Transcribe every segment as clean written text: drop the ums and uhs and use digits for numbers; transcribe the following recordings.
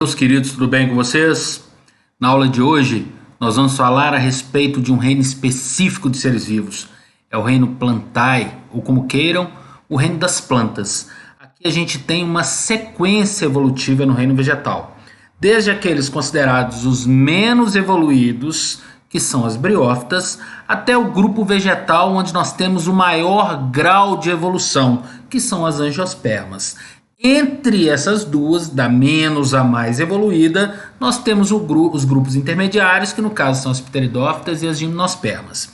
Meus queridos, tudo bem com vocês? Na aula de hoje, nós vamos falar a respeito de um reino específico de seres vivos. É o reino Plantae, ou como queiram, o reino das plantas. Aqui a gente tem uma sequência evolutiva no reino vegetal. Desde aqueles considerados os menos evoluídos, que são as briófitas, até o grupo vegetal, onde nós temos o maior grau de evolução, que são as angiospermas. Entre essas duas, da menos a mais evoluída, nós temos os grupos intermediários, que no caso são as pteridófitas e as gimnospermas.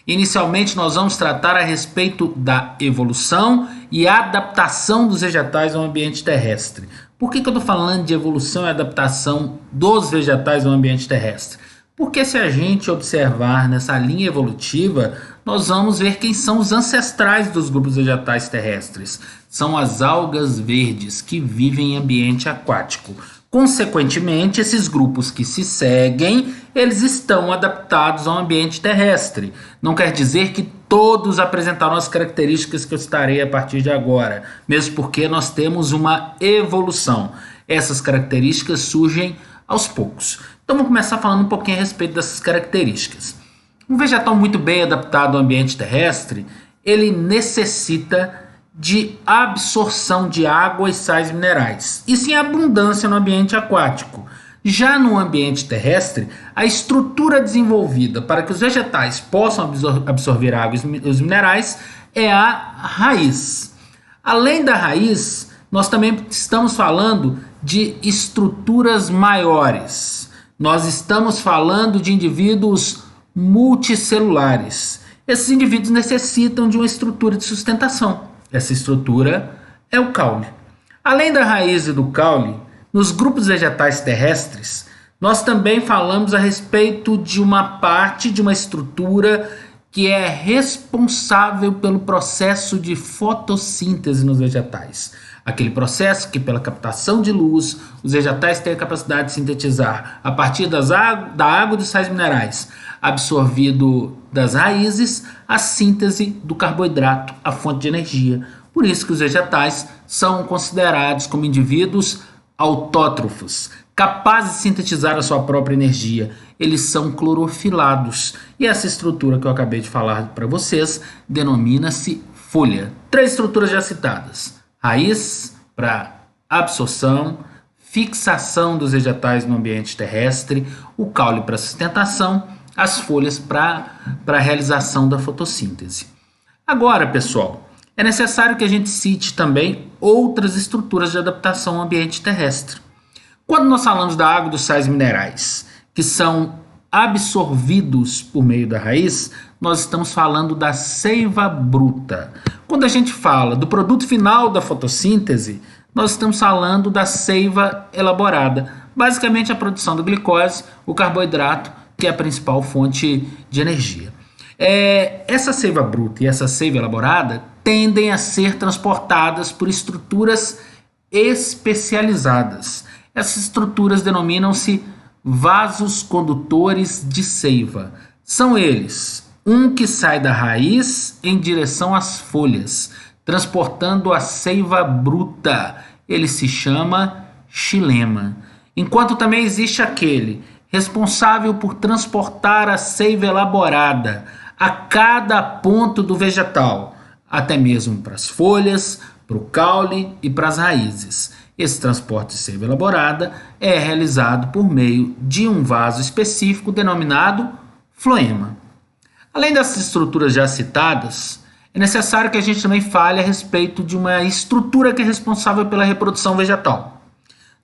Inicialmente, nós vamos tratar a respeito da evolução e adaptação dos vegetais ao ambiente terrestre. Por que eu estou falando de evolução e adaptação dos vegetais ao ambiente terrestre? Porque se a gente observar nessa linha evolutiva, nós vamos ver quem são os ancestrais dos grupos vegetais terrestres. São as algas verdes que vivem em ambiente aquático. Consequentemente, esses grupos que se seguem, eles estão adaptados ao ambiente terrestre. Não quer dizer que todos apresentaram as características que eu citarei a partir de agora, mesmo porque nós temos uma evolução. Essas características surgem aos poucos. Então vamos começar falando um pouquinho a respeito dessas características. Um vegetal muito bem adaptado ao ambiente terrestre, ele necessita de absorção de água e sais minerais. Isso em abundância no ambiente aquático. Já no ambiente terrestre, a estrutura desenvolvida para que os vegetais possam absorver água e os minerais é a raiz. Além da raiz, nós também estamos falando de estruturas maiores. Nós estamos falando de indivíduos multicelulares. Esses indivíduos necessitam de uma estrutura de sustentação. Essa estrutura é o caule. Além da raiz e do caule, nos grupos vegetais terrestres, nós também falamos a respeito de uma parte de uma estrutura que é responsável pelo processo de fotossíntese nos vegetais. Aquele processo que, pela captação de luz, os vegetais têm a capacidade de sintetizar a partir da água e dos sais minerais, absorvido das raízes, a síntese do carboidrato, a fonte de energia. Por isso que os vegetais são considerados como indivíduos autótrofos, capazes de sintetizar a sua própria energia. Eles são clorofilados. E essa estrutura que eu acabei de falar para vocês denomina-se folha. 3 estruturas já citadas. Raiz para absorção, fixação dos vegetais no ambiente terrestre, o caule para sustentação, as folhas para a realização da fotossíntese. Agora, pessoal, é necessário que a gente cite também outras estruturas de adaptação ao ambiente terrestre. Quando nós falamos da água e dos sais minerais, que são absorvidos por meio da raiz, nós estamos falando da seiva bruta. Quando a gente fala do produto final da fotossíntese, nós estamos falando da seiva elaborada. Basicamente a produção da glicose, o carboidrato, que é a principal fonte de energia. Essa seiva bruta e essa seiva elaborada tendem a ser transportadas por estruturas especializadas. Essas estruturas denominam-se vasos condutores de seiva. São eles, um que sai da raiz em direção às folhas, transportando a seiva bruta. Ele se chama xilema. Enquanto também existe aquele responsável por transportar a seiva elaborada a cada ponto do vegetal, até mesmo para as folhas, para o caule e para as raízes. Esse transporte de seiva elaborada é realizado por meio de um vaso específico denominado floema. Além dessas estruturas já citadas, é necessário que a gente também fale a respeito de uma estrutura que é responsável pela reprodução vegetal.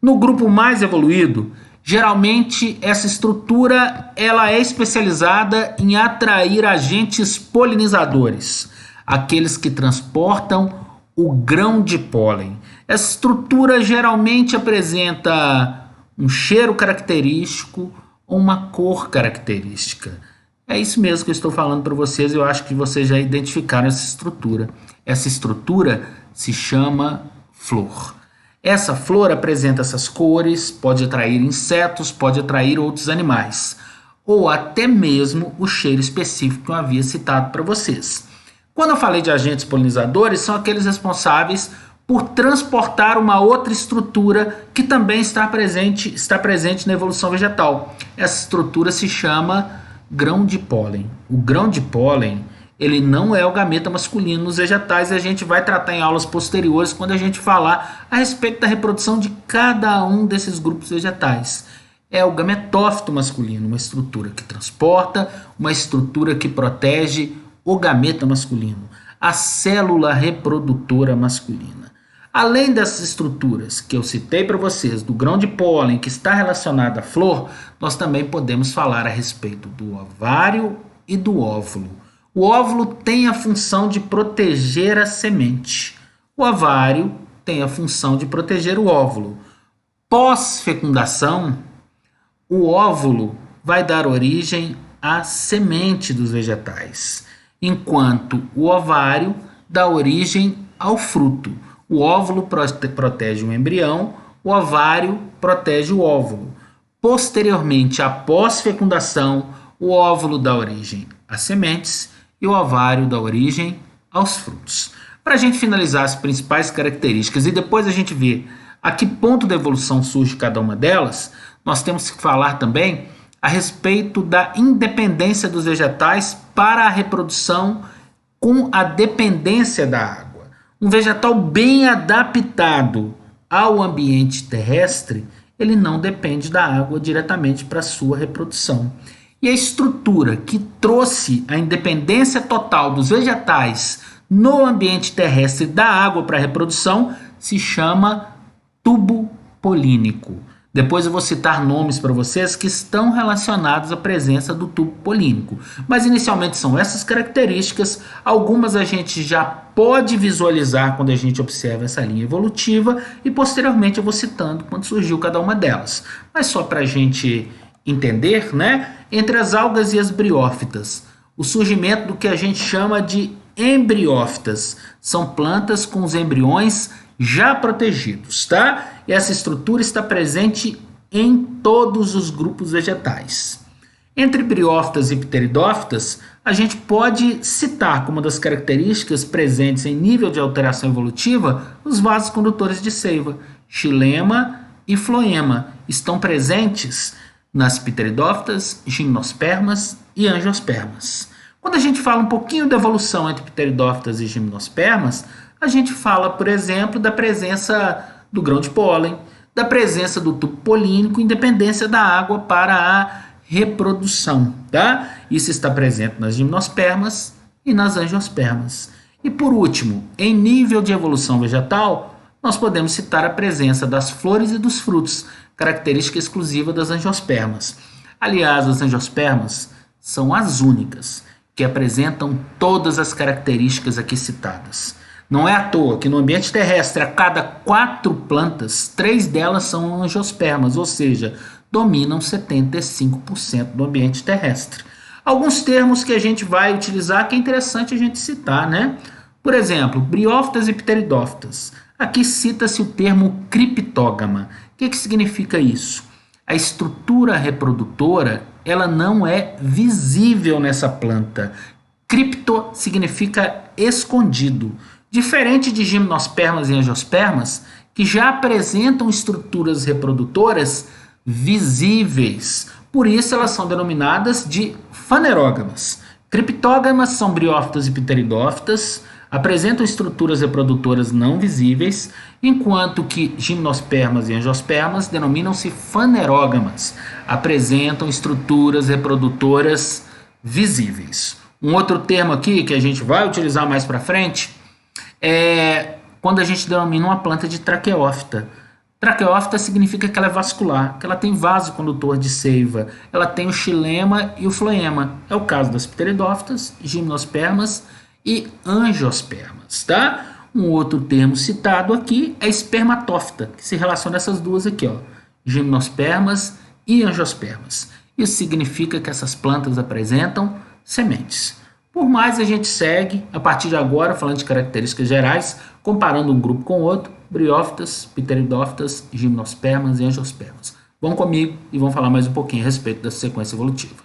No grupo mais evoluído, geralmente essa estrutura ela é especializada em atrair agentes polinizadores, aqueles que transportam o grão de pólen. Essa estrutura geralmente apresenta um cheiro característico ou uma cor característica. É isso mesmo que eu estou falando para vocês, eu acho que vocês já identificaram essa estrutura. Essa estrutura se chama flor. Essa flor apresenta essas cores, pode atrair insetos, pode atrair outros animais, ou até mesmo o cheiro específico que eu havia citado para vocês. Quando eu falei de agentes polinizadores, são aqueles responsáveis por transportar uma outra estrutura que também está presente na evolução vegetal. Essa estrutura se chama grão de pólen. O grão de pólen, ele não é o gameta masculino nos vegetais, e a gente vai tratar em aulas posteriores quando a gente falar a respeito da reprodução de cada um desses grupos vegetais. É o gametófito masculino, uma estrutura que transporta, uma estrutura que protege o gameta masculino, a célula reprodutora masculina. Além dessas estruturas que eu citei para vocês, do grão de pólen que está relacionado à flor, nós também podemos falar a respeito do ovário e do óvulo. O óvulo tem a função de proteger a semente. O ovário tem a função de proteger o óvulo. Pós-fecundação, o óvulo vai dar origem à semente dos vegetais, enquanto o ovário dá origem ao fruto. O óvulo protege o embrião, o ovário protege o óvulo. Posteriormente, após fecundação, o óvulo dá origem às sementes e o ovário dá origem aos frutos. Para a gente finalizar as principais características e depois a gente ver a que ponto da evolução surge cada uma delas, nós temos que falar também a respeito da independência dos vegetais para a reprodução com a dependência da água. Um vegetal bem adaptado ao ambiente terrestre, ele não depende da água diretamente para a sua reprodução. E a estrutura que trouxe a independência total dos vegetais no ambiente terrestre da água para a reprodução se chama tubo polínico. Depois eu vou citar nomes para vocês que estão relacionados à presença do tubo polínico. Mas inicialmente são essas características, algumas a gente já pode visualizar quando a gente observa essa linha evolutiva e posteriormente eu vou citando quando surgiu cada uma delas. Mas só para a gente entender, né? Entre as algas e as briófitas, o surgimento do que a gente chama de embriófitas. São plantas com os embriões já protegidos, tá? E essa estrutura está presente em todos os grupos vegetais. Entre briófitas e pteridófitas, a gente pode citar como uma das características presentes em nível de alteração evolutiva os vasos condutores de seiva, xilema e floema. Estão presentes nas pteridófitas, gimnospermas e angiospermas. Quando a gente fala um pouquinho da evolução entre pteridófitas e gimnospermas, a gente fala, por exemplo, da presença do grão de pólen, da presença do tubo polínico, independência da água para a reprodução, tá? Isso está presente nas gimnospermas e nas angiospermas. E por último, em nível de evolução vegetal, nós podemos citar a presença das flores e dos frutos, característica exclusiva das angiospermas. Aliás, as angiospermas são as únicas que apresentam todas as características aqui citadas. Não é à toa que no ambiente terrestre, a cada 4 plantas, 3 delas são angiospermas, ou seja, dominam 75% do ambiente terrestre. Alguns termos que a gente vai utilizar que é interessante a gente citar, né? Por exemplo, briófitas e pteridófitas. Aqui cita-se o termo criptógama. O que significa isso? A estrutura reprodutora, ela não é visível nessa planta. Cripto significa escondido. Diferente de gimnospermas e angiospermas, que já apresentam estruturas reprodutoras visíveis. Por isso elas são denominadas de fanerógamas. Criptógamas são briófitas e pteridófitas, apresentam estruturas reprodutoras não visíveis, enquanto que gimnospermas e angiospermas denominam-se fanerógamas, apresentam estruturas reprodutoras visíveis. Um outro termo aqui que a gente vai utilizar mais para frente é quando a gente denomina uma planta de traqueófita. Traqueófita significa que ela é vascular, que ela tem vaso condutor de seiva, ela tem o xilema e o floema. É o caso das pteridófitas, gimnospermas e angiospermas, tá? Um outro termo citado aqui é espermatófita, que se relaciona a essas duas aqui, ó, gimnospermas e angiospermas. Isso significa que essas plantas apresentam sementes. Por mais a gente segue, a partir de agora, falando de características gerais, comparando um grupo com outro, briófitas, pteridófitas, gimnospermas e angiospermas. Vão comigo e vamos falar mais um pouquinho a respeito dessa sequência evolutiva.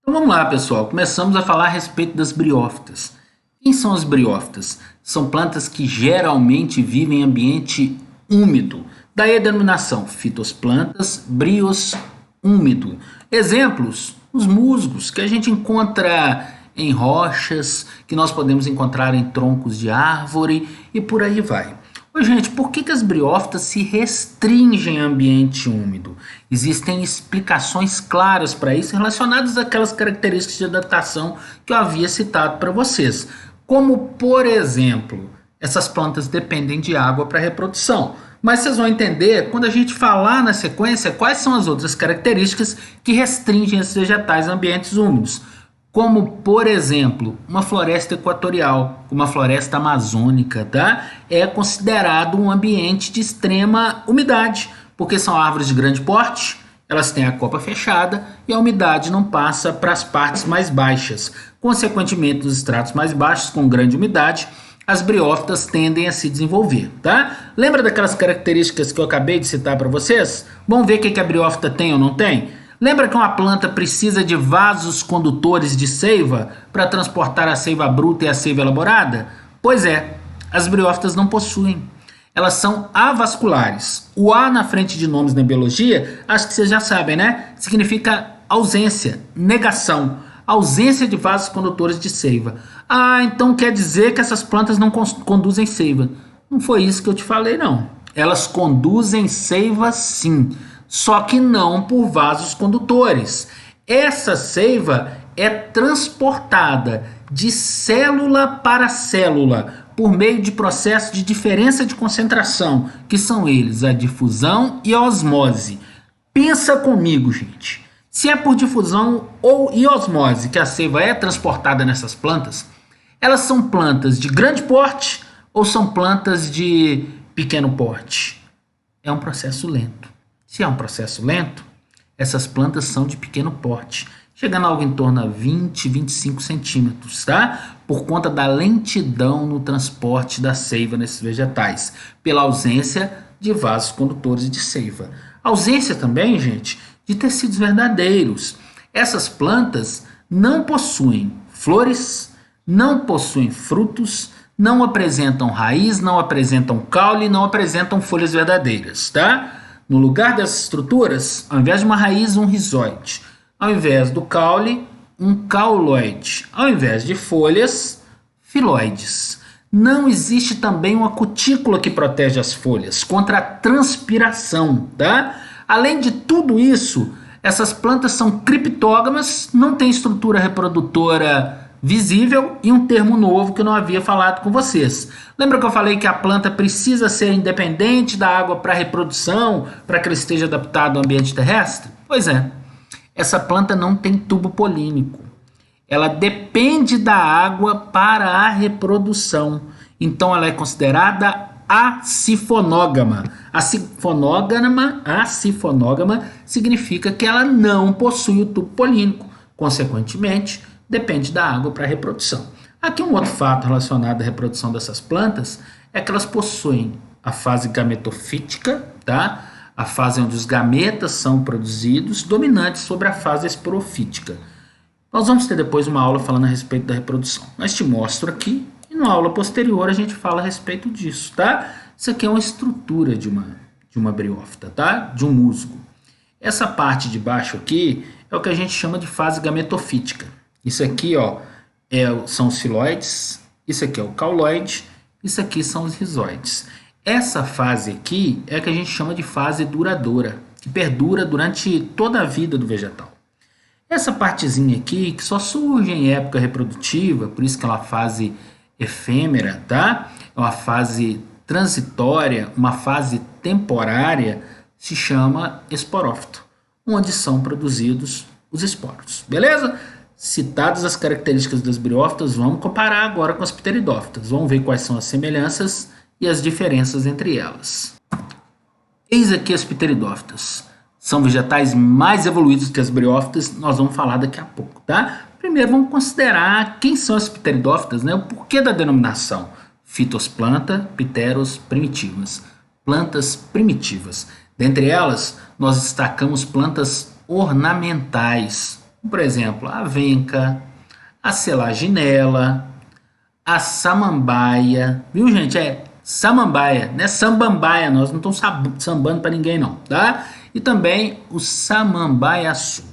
Então vamos lá, pessoal. Começamos a falar a respeito das briófitas. Quem são as briófitas? São plantas que geralmente vivem em ambiente úmido. Daí a denominação fitosplantas, brios, úmido. Exemplos, os musgos, que a gente encontra em rochas, que nós podemos encontrar em troncos de árvore e por aí vai. Ô, gente, por que as briófitas se restringem a ambiente úmido? Existem explicações claras para isso relacionadas àquelas características de adaptação que eu havia citado para vocês. Como, por exemplo, essas plantas dependem de água para reprodução. Mas vocês vão entender quando a gente falar na sequência quais são as outras características que restringem esses vegetais a ambientes úmidos. Como, por exemplo, uma floresta equatorial, uma floresta amazônica, tá? É considerado um ambiente de extrema umidade, porque são árvores de grande porte, elas têm a copa fechada e a umidade não passa para as partes mais baixas. Consequentemente, nos estratos mais baixos, com grande umidade, as briófitas tendem a se desenvolver, tá? Lembra daquelas características que eu acabei de citar para vocês? Vamos ver o que a briófita tem ou não tem? Lembra que uma planta precisa de vasos condutores de seiva para transportar a seiva bruta e a seiva elaborada? Pois é, as briófitas não possuem. Elas são avasculares. O A na frente de nomes na biologia, acho que vocês já sabem, né? Significa ausência, negação, ausência de vasos condutores de seiva. Ah, então quer dizer que essas plantas não conduzem seiva. Não foi isso que eu te falei, não. Elas conduzem seiva sim, só que não por vasos condutores. Essa seiva é transportada de célula para célula por meio de processos de diferença de concentração, que são eles a difusão e a osmose. Pensa comigo, gente. Se é por difusão e osmose que a seiva é transportada nessas plantas, elas são plantas de grande porte ou são plantas de pequeno porte? É um processo lento. Se é um processo lento, essas plantas são de pequeno porte, chegando a algo em torno a 20, 25 centímetros, tá? Por conta da lentidão no transporte da seiva nesses vegetais, pela ausência de vasos condutores de seiva. Ausência também, gente, de tecidos verdadeiros. Essas plantas não possuem flores, não possuem frutos, não apresentam raiz, não apresentam caule, não apresentam folhas verdadeiras, tá? No lugar dessas estruturas, ao invés de uma raiz, um rizóide. Ao invés do caule, um cauloide. Ao invés de folhas, filóides. Não existe também uma cutícula que protege as folhas contra a transpiração, tá? Além de tudo isso, essas plantas são criptógamas, não têm estrutura reprodutora visível e um termo novo que eu não havia falado com vocês. Lembra que eu falei que a planta precisa ser independente da água para reprodução, para que ela esteja adaptada ao ambiente terrestre? Pois é, essa planta não tem tubo polínico. Ela depende da água para a reprodução. Então ela é considerada acifonógama. Acifonógama significa que ela não possui o tubo polínico. Consequentemente, depende da água para a reprodução. Aqui um outro fato relacionado à reprodução dessas plantas é que elas possuem a fase gametofítica, tá? A fase onde os gametas são produzidos, dominantes sobre a fase esporofítica. Nós vamos ter depois uma aula falando a respeito da reprodução. Mas te mostro aqui e na aula posterior a gente fala a respeito disso, tá? Isso aqui é uma estrutura de uma briófita, tá? De um musgo. Essa parte de baixo aqui é o que a gente chama de fase gametofítica. Isso aqui, ó, são os filóides, isso aqui é o cauloide, isso aqui são os rizóides. Essa fase aqui é a que a gente chama de fase duradoura, que perdura durante toda a vida do vegetal. Essa partezinha aqui, que só surge em época reprodutiva, por isso que é uma fase efêmera, tá? É uma fase transitória, uma fase temporária, se chama esporófito, onde são produzidos os esporos, beleza? Citadas as características das briófitas, vamos comparar agora com as pteridófitas. Vamos ver quais são as semelhanças e as diferenças entre elas. Eis aqui as pteridófitas. São vegetais mais evoluídos que as briófitas, nós vamos falar daqui a pouco, tá? Primeiro vamos considerar quem são as pteridófitas, né? O porquê da denominação. Fitosplanta, pteros, primitivas. Plantas primitivas. Dentre elas, nós destacamos plantas ornamentais. Por exemplo, a avenca, a selaginela, a samambaia, viu, gente? É samambaia, não é sambambaia, nós não estamos sambando para ninguém não, tá? E também o samambaiaçu.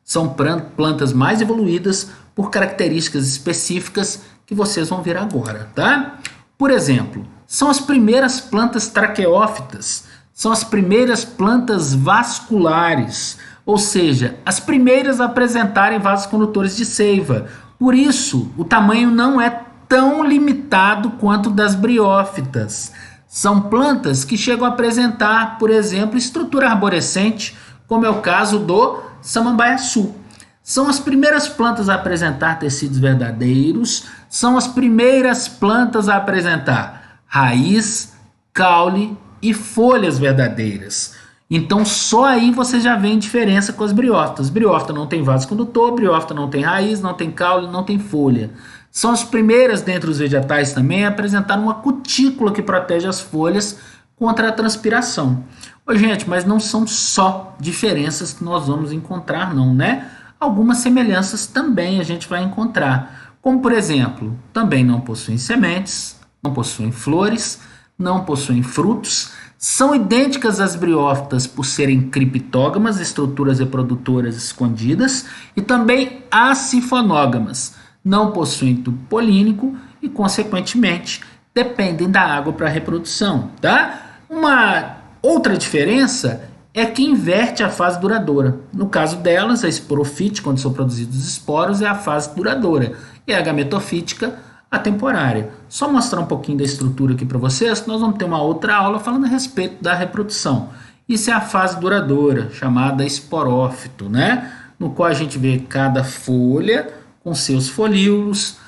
São plantas mais evoluídas por características específicas que vocês vão ver agora, tá? Por exemplo, são as primeiras plantas traqueófitas, são as primeiras plantas vasculares, ou seja, as primeiras a apresentarem vasos condutores de seiva. Por isso, o tamanho não é tão limitado quanto das briófitas. São plantas que chegam a apresentar, por exemplo, estrutura arborescente, como é o caso do samambaiaçu. São as primeiras plantas a apresentar tecidos verdadeiros, são as primeiras plantas a apresentar raiz, caule e folhas verdadeiras. Então só aí você já vê a diferença com as briófitas. Briófita não tem vaso condutor, briófita não tem raiz, não tem caule, não tem folha. São as primeiras dentre os vegetais também a apresentar uma cutícula que protege as folhas contra a transpiração. Ô, gente, mas não são só diferenças que nós vamos encontrar não, né? Algumas semelhanças também a gente vai encontrar. Como, por exemplo, também não possuem sementes, não possuem flores, não possuem frutos, são idênticas às briófitas por serem criptógamas, estruturas reprodutoras escondidas, e também acifonógamas, não possuem tubo polínico e, consequentemente, dependem da água para a reprodução, tá? Uma outra diferença é que inverte a fase duradoura. No caso delas, a esporofite, quando são produzidos os esporos, é a fase duradoura, e a gametofítica, a temporária. Só mostrar um pouquinho da estrutura aqui para vocês, nós vamos ter uma outra aula falando a respeito da reprodução. Isso é a fase duradoura, chamada esporófito, né? No qual a gente vê cada folha com seus folíolos,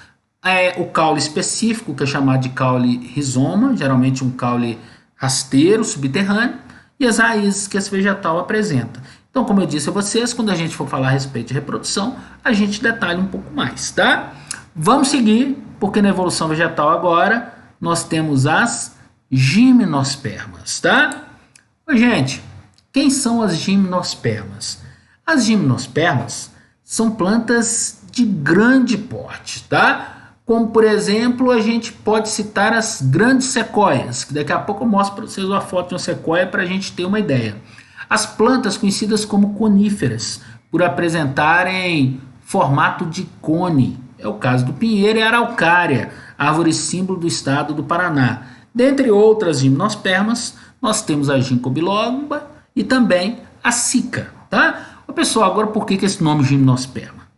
o caule específico, que é chamado de caule rizoma, geralmente um caule rasteiro, subterrâneo, e as raízes que esse vegetal apresenta. Então, como eu disse a vocês, quando a gente for falar a respeito de reprodução, a gente detalha um pouco mais, tá? Vamos seguir, porque na evolução vegetal agora nós temos as gimnospermas, tá? Gente, quem são as gimnospermas? As gimnospermas são plantas de grande porte, tá? Como, por exemplo, a gente pode citar as grandes sequoias, que daqui a pouco eu mostro para vocês uma foto de uma sequoia para a gente ter uma ideia. As plantas conhecidas como coníferas, por apresentarem formato de cone. É o caso do pinheiro e a araucária, árvore símbolo do estado do Paraná. Dentre outras gimnospermas, nós temos a ginkgo biloba e também a sica, tá? Ô, pessoal, agora por que esse nome gimnosperma?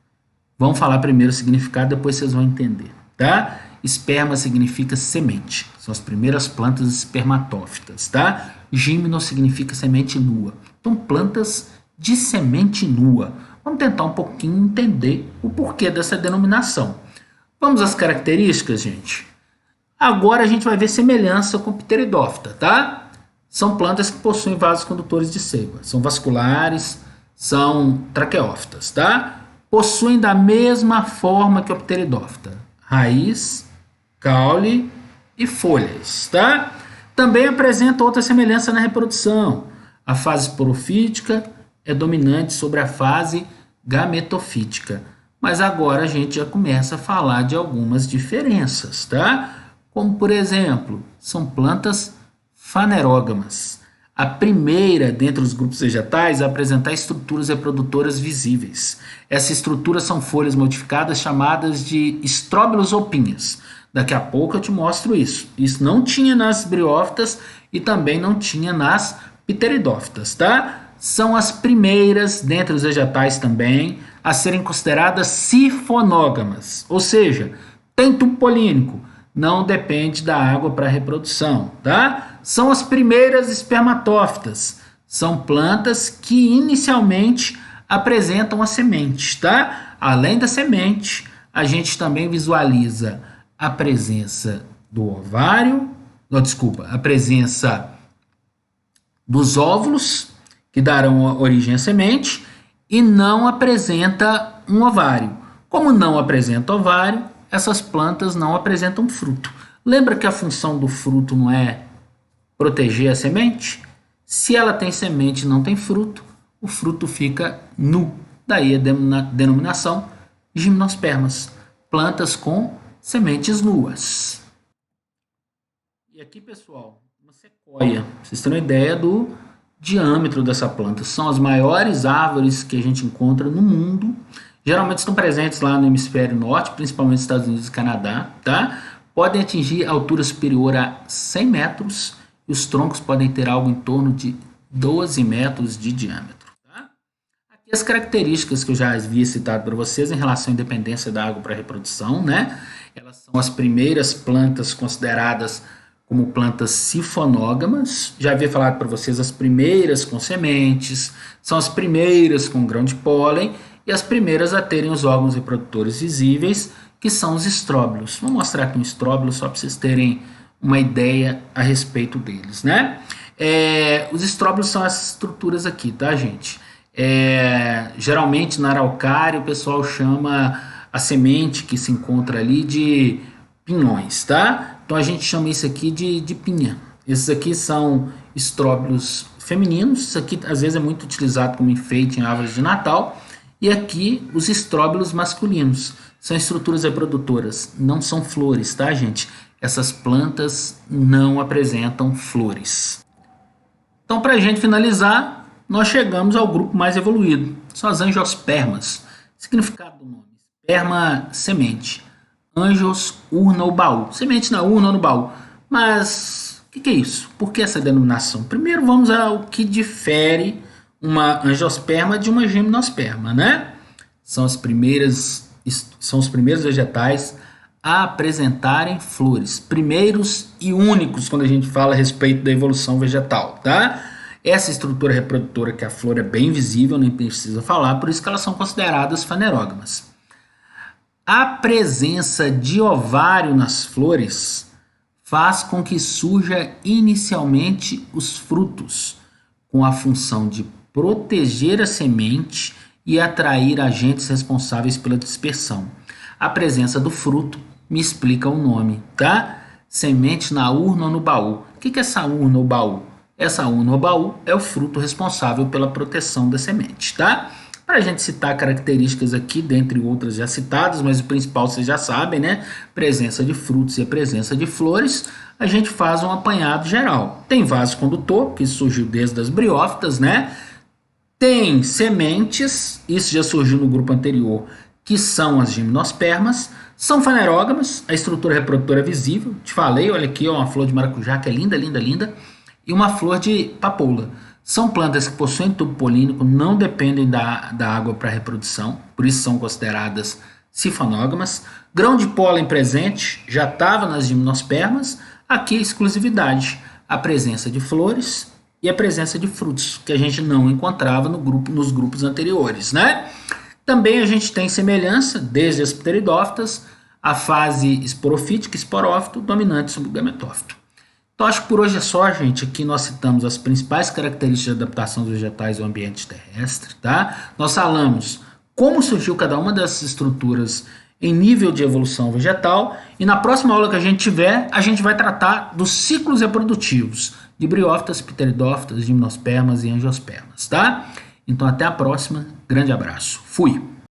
Vamos falar primeiro o significado, depois vocês vão entender, tá? Esperma significa semente, são as primeiras plantas espermatófitas, tá? Gimno significa semente nua. Então, plantas de semente nua. Vamos tentar um pouquinho entender o porquê dessa denominação. Vamos às características, gente? Agora a gente vai ver semelhança com Pteridófita, tá? São plantas que possuem vasos condutores de seiva. São vasculares, são traqueófitas, tá? Possuem da mesma forma que a Pteridófita. Raiz, caule e folhas, tá? Também apresenta outra semelhança na reprodução. A fase esporofítica é dominante sobre a fase gametofítica. Mas agora a gente já começa a falar de algumas diferenças, tá? Como, por exemplo, são plantas fanerógamas. A primeira dentre os grupos vegetais a apresentar estruturas reprodutoras visíveis. Essas estruturas são folhas modificadas chamadas de estróbilos ou pinhas. Daqui a pouco eu te mostro isso. Isso não tinha nas briófitas e também não tinha nas pteridófitas, tá? São as primeiras, dentre os vegetais também, a serem consideradas sifonógamas, ou seja, tem tubo polínico, não depende da água para a reprodução, tá? São as primeiras espermatófitas, são plantas que inicialmente apresentam a semente, tá? Além da semente, a gente também visualiza a presença do ovário, a presença dos óvulos, que darão origem à semente, e não apresenta um ovário. Como não apresenta ovário, essas plantas não apresentam fruto. Lembra que a função do fruto não é proteger a semente? Se ela tem semente e não tem fruto, o fruto fica nu. Daí a denominação gimnospermas, plantas com sementes nuas. E aqui, pessoal, uma sequoia. Vocês têm uma ideia do diâmetro dessa planta. São as maiores árvores que a gente encontra no mundo. Geralmente estão presentes lá no hemisfério norte, principalmente nos Estados Unidos e Canadá, tá? Podem atingir altura superior a 100 metros e os troncos podem ter algo em torno de 12 metros de diâmetro. Tá? Aqui as características que eu já havia citado para vocês em relação à independência da água para a reprodução, né? Elas são as primeiras plantas consideradas como plantas sifonógamas. Já havia falado para vocês as primeiras com sementes, são as primeiras com grão de pólen e as primeiras a terem os órgãos reprodutores visíveis, que são os estróbilos. Vou mostrar aqui um estróbilo só para vocês terem uma ideia a respeito deles, né? Os estróbilos são essas estruturas aqui, tá, gente? Geralmente na araucária o pessoal chama a semente que se encontra ali de pinhões, tá? Então a gente chama isso aqui de pinha. Esses aqui são estróbilos femininos. Isso aqui às vezes é muito utilizado como enfeite em árvores de Natal. E aqui os estróbilos masculinos. São estruturas reprodutoras, não são flores, tá, gente? Essas plantas não apresentam flores. Então, para a gente finalizar, nós chegamos ao grupo mais evoluído. São as angiospermas. Significado do nome: esperma, semente. Angios, urna ou baú. Semente na urna ou no baú. Mas o que é isso? Por que essa denominação? Primeiro vamos ao que difere uma angiosperma de uma gimnosperma, né? São os primeiros vegetais a apresentarem flores. Primeiros e únicos quando a gente fala a respeito da evolução vegetal, tá? Essa estrutura reprodutora que a flor é bem visível, nem precisa falar, por isso que elas são consideradas fanerógamas. A presença de ovário nas flores faz com que surja inicialmente os frutos, com a função de proteger a semente e atrair agentes responsáveis pela dispersão. A presença do fruto me explica o nome, tá? Semente na urna ou no baú. O que é essa urna ou baú? Essa urna ou baú é o fruto responsável pela proteção da semente, tá? Para a gente citar características aqui, dentre outras já citadas, mas o principal vocês já sabem, né? Presença de frutos e a presença de flores, a gente faz um apanhado geral. Tem vaso condutor, que surgiu desde as briófitas, né? Tem sementes, isso já surgiu no grupo anterior, que são as gimnospermas. São fanerógamas, a estrutura reprodutora é visível. Te falei, olha aqui, ó, uma flor de maracujá que é linda, linda, linda. E uma flor de papoula. São plantas que possuem tubo polínico, não dependem da água para reprodução, por isso são consideradas sifonógamas. Grão de pólen presente já estava nas gimnospermas. Aqui a exclusividade, a presença de flores e a presença de frutos, que a gente não encontrava nos grupos anteriores, né? Também a gente tem semelhança, desde as pteridófitas, a fase esporofítica, esporófito, dominante sobre o gametófito. Então acho que por hoje é só, gente. Aqui nós citamos as principais características de adaptação dos vegetais ao ambiente terrestre, tá? Nós falamos como surgiu cada uma dessas estruturas em nível de evolução vegetal, e na próxima aula que a gente tiver, a gente vai tratar dos ciclos reprodutivos de briófitas, pteridófitas, gimnospermas e angiospermas, tá? Então até a próxima, grande abraço, fui!